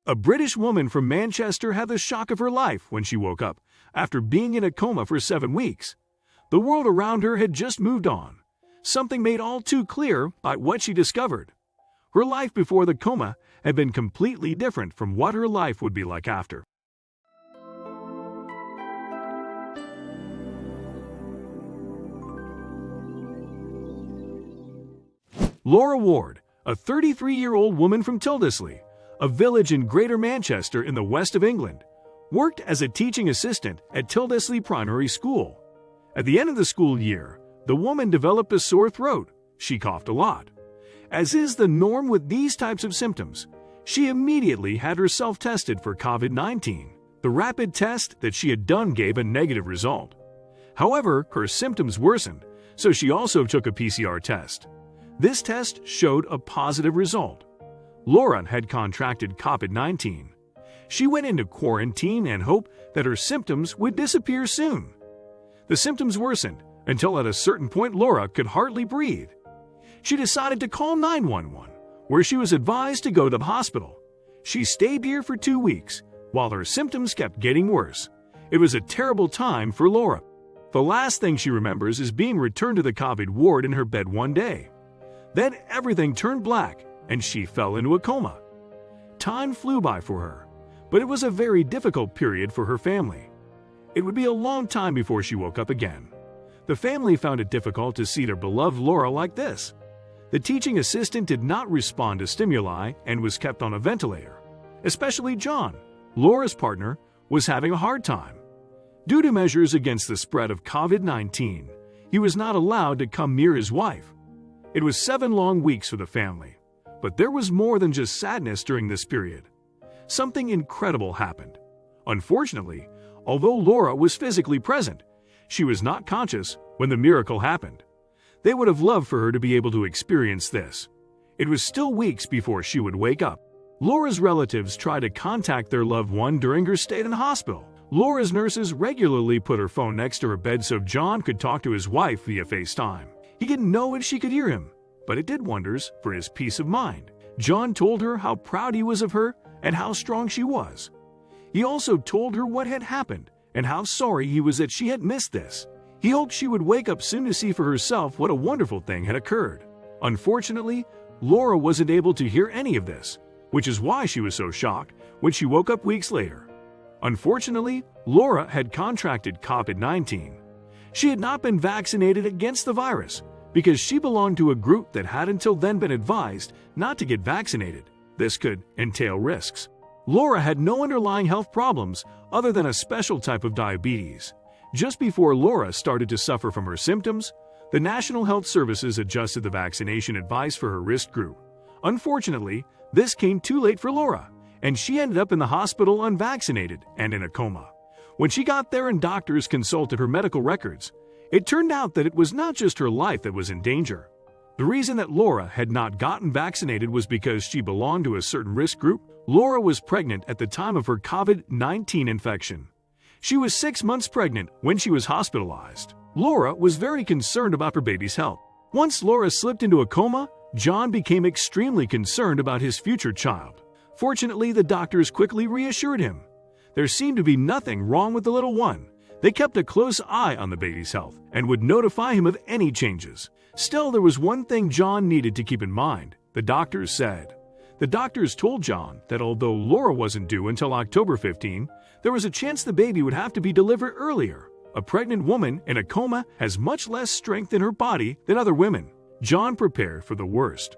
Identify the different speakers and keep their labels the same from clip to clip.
Speaker 1: A British woman from Manchester had the shock of her life when she woke up after being in a coma for 7 weeks. The world around her had just moved on, something made all too clear by what she discovered. Her life before the coma had been completely different from what her life would be like after. Laura Ward, a 33-year-old woman from Tildesley, a village in Greater Manchester in the west of England, worked as a teaching assistant at Tildesley Primary School. At the end of the school year, the woman developed a sore throat. She coughed a lot. As is the norm with these types of symptoms, she immediately had herself tested for COVID-19. The rapid test that she had done gave a negative result. However, her symptoms worsened, so she also took a PCR test. This test showed a positive result. Laura had contracted COVID-19. She went into quarantine and hoped that her symptoms would disappear soon. The symptoms worsened until at a certain point Laura could hardly breathe. She decided to call 911, where she was advised to go to the hospital. She stayed here for 2 weeks, while her symptoms kept getting worse. It was a terrible time for Laura. The last thing she remembers is being returned to the COVID ward in her bed one day. Then everything turned black, and she fell into a coma. Time flew by for her, but it was a very difficult period for her family. It would be a long time before she woke up again. The family found it difficult to see their beloved Laura like this. The teaching assistant did not respond to stimuli and was kept on a ventilator. Especially John, Laura's partner, was having a hard time. Due to measures against the spread of COVID-19, he was not allowed to come near his wife. It was 7 long weeks for the family, but there was more than just sadness during this period. Something incredible happened. Unfortunately, although Laura was physically present, she was not conscious when the miracle happened. They would have loved for her to be able to experience this. It was still weeks before she would wake up. Laura's relatives tried to contact their loved one during her stay in the hospital. Laura's nurses regularly put her phone next to her bed so John could talk to his wife via FaceTime. He didn't know if she could hear him, but it did wonders for his peace of mind. John told her how proud he was of her and how strong she was. He also told her what had happened and how sorry he was that she had missed this. He hoped she would wake up soon to see for herself what a wonderful thing had occurred. Unfortunately, Laura wasn't able to hear any of this, which is why she was so shocked when she woke up weeks later. Unfortunately, Laura had contracted COVID-19. She had not been vaccinated against the virus because she belonged to a group that had until then been advised not to get vaccinated. This could entail risks. Laura had no underlying health problems other than a special type of diabetes. Just before Laura started to suffer from her symptoms, the National Health Services adjusted the vaccination advice for her risk group. Unfortunately, this came too late for Laura, and she ended up in the hospital unvaccinated and in a coma. When she got there and doctors consulted her medical records, it turned out that it was not just her life that was in danger. The reason that Laura had not gotten vaccinated was because she belonged to a certain risk group. Laura was pregnant at the time of her COVID-19 infection. She was 6 months pregnant when she was hospitalized. Laura was very concerned about her baby's health. Once Laura slipped into a coma, John became extremely concerned about his future child. Fortunately, the doctors quickly reassured him. There seemed to be nothing wrong with the little one. They kept a close eye on the baby's health and would notify him of any changes. Still, there was one thing John needed to keep in mind, the doctors said. The doctors told John that although Laura wasn't due until October 15, there was a chance the baby would have to be delivered earlier. A pregnant woman in a coma has much less strength in her body than other women. John prepared for the worst.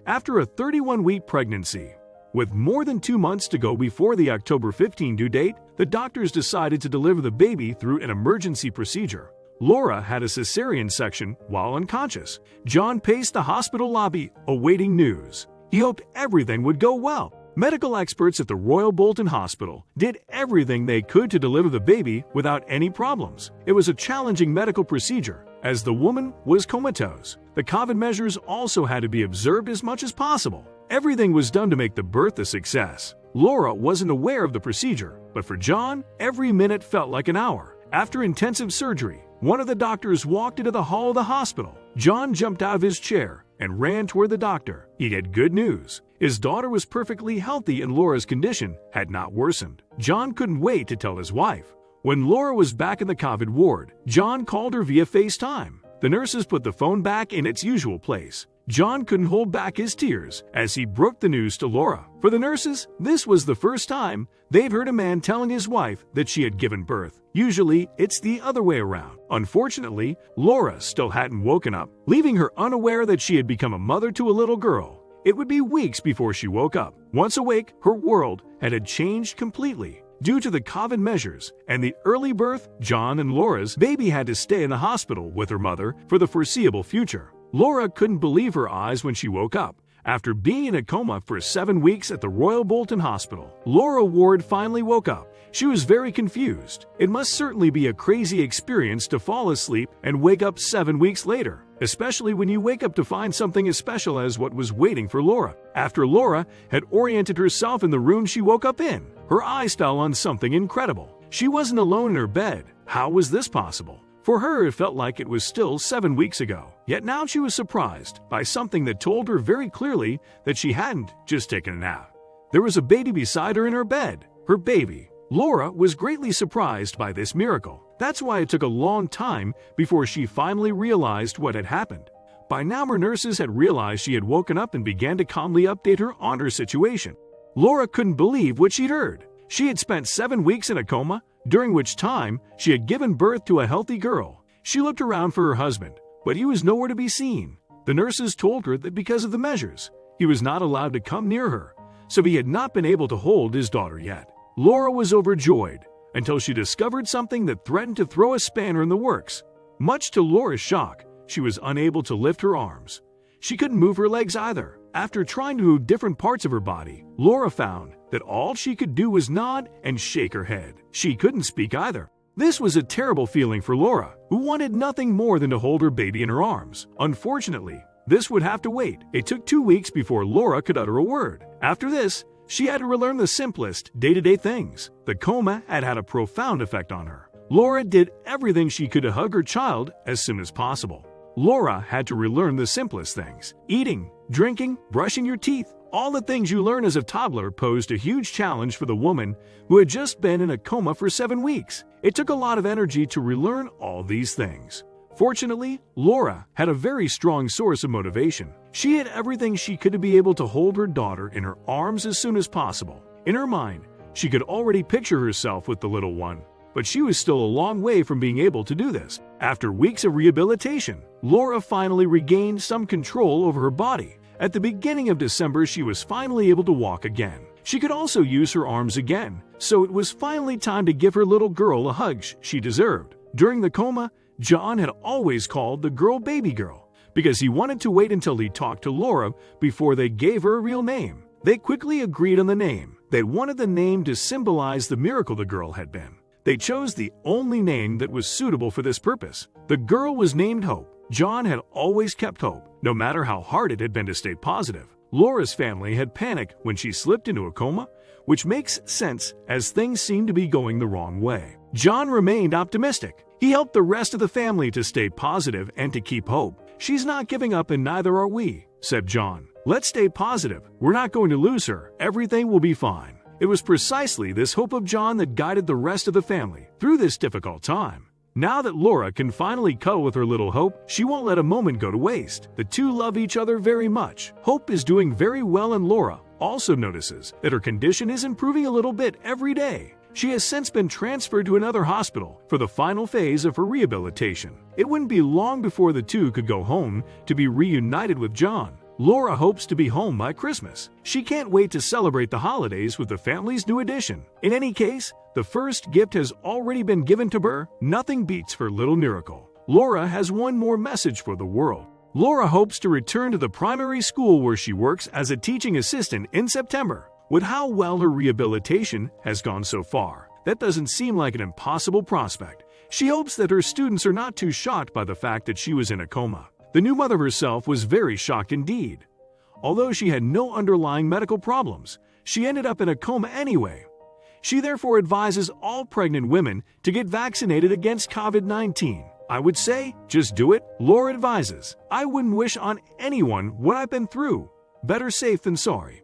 Speaker 1: After a 31-week pregnancy, with more than 2 months to go before the October 15 due date, the doctors decided to deliver the baby through an emergency procedure. Laura had a cesarean section while unconscious. John paced the hospital lobby, awaiting news. He hoped everything would go well. Medical experts at the Royal Bolton Hospital did everything they could to deliver the baby without any problems. It was a challenging medical procedure, as the woman was comatose. The COVID measures also had to be observed as much as possible. Everything was done to make the birth a success. Laura wasn't aware of the procedure, but for John, every minute felt like an hour. After intensive surgery, one of the doctors walked into the hall of the hospital. John jumped out of his chair and ran toward the doctor. He had good news. His daughter was perfectly healthy and Laura's condition had not worsened. John couldn't wait to tell his wife. When Laura was back in the COVID ward, John called her via FaceTime. The nurses put the phone back in its usual place. John couldn't hold back his tears as he broke the news to Laura. For the nurses, this was the first time they'd heard a man telling his wife that she had given birth. Usually, it's the other way around. Unfortunately, Laura still hadn't woken up, leaving her unaware that she had become a mother to a little girl. It would be weeks before she woke up. Once awake, her world had changed completely. Due to the COVID measures and the early birth, John and Laura's baby had to stay in the hospital with her mother for the foreseeable future. Laura couldn't believe her eyes when she woke up. After being in a coma for 7 weeks at the Royal Bolton Hospital, Laura Ward finally woke up. She was very confused. It must certainly be a crazy experience to fall asleep and wake up 7 weeks later, especially when you wake up to find something as special as what was waiting for Laura. After Laura had oriented herself in the room she woke up in, her eyes fell on something incredible. She wasn't alone in her bed. How was this possible? For her, it felt like it was still 7 weeks ago. Yet now she was surprised by something that told her very clearly that she hadn't just taken a nap. There was a baby beside her in her bed. Her baby. Laura was greatly surprised by this miracle. That's why it took a long time before she finally realized what had happened. By now, her nurses had realized she had woken up and began to calmly update her on her situation. Laura couldn't believe what she'd heard. She had spent 7 weeks in a coma, during which time she had given birth to a healthy girl. She looked around for her husband, but he was nowhere to be seen. The nurses told her that because of the measures, he was not allowed to come near her, so he had not been able to hold his daughter yet. Laura was overjoyed until she discovered something that threatened to throw a spanner in the works. Much to Laura's shock, she was unable to lift her arms. She couldn't move her legs either. After trying to move different parts of her body, Laura found that all she could do was nod and shake her head. She couldn't speak either. This was a terrible feeling for Laura, who wanted nothing more than to hold her baby in her arms. Unfortunately, this would have to wait. It took 2 weeks before Laura could utter a word. After this, she had to relearn the simplest day-to-day things. The coma had had a profound effect on her. Laura did everything she could to hug her child as soon as possible. Laura had to relearn the simplest things. Eating, drinking, brushing your teeth. All the things you learn as a toddler posed a huge challenge for the woman who had just been in a coma for 7 weeks. It took a lot of energy to relearn all these things. Fortunately, Laura had a very strong source of motivation. She had everything she could to be able to hold her daughter in her arms as soon as possible. In her mind, she could already picture herself with the little one, but she was still a long way from being able to do this. After weeks of rehabilitation, Laura finally regained some control over her body. At the beginning of December, she was finally able to walk again. She could also use her arms again, so it was finally time to give her little girl a hug she deserved. During the coma, John had always called the girl baby girl because he wanted to wait until he talked to Laura before they gave her a real name. They quickly agreed on the name. They wanted the name to symbolize the miracle the girl had been. They chose the only name that was suitable for this purpose. The girl was named Hope. John had always kept hope, no matter how hard it had been to stay positive. Laura's family had panicked when she slipped into a coma, which makes sense as things seemed to be going the wrong way. John remained optimistic. He helped the rest of the family to stay positive and to keep hope. "She's not giving up and neither are we," said John. "Let's stay positive. We're not going to lose her. Everything will be fine." It was precisely this hope of John that guided the rest of the family through this difficult time. Now that Laura can finally cuddle with her little Hope, she won't let a moment go to waste. The two love each other very much. Hope is doing very well, and Laura also notices that her condition is improving a little bit every day. She has since been transferred to another hospital for the final phase of her rehabilitation. It wouldn't be long before the two could go home to be reunited with John. Laura hopes to be home by Christmas. She can't wait to celebrate the holidays with the family's new addition. In any case, the first gift has already been given to her. Nothing beats her little miracle. Laura has one more message for the world. Laura hopes to return to the primary school where she works as a teaching assistant in September. With how well her rehabilitation has gone so far, that doesn't seem like an impossible prospect. She hopes that her students are not too shocked by the fact that she was in a coma. The new mother herself was very shocked indeed. Although she had no underlying medical problems, she ended up in a coma anyway. She therefore advises all pregnant women to get vaccinated against COVID-19. I would say, just do it. Laura advises, I wouldn't wish on anyone what I've been through. Better safe than sorry.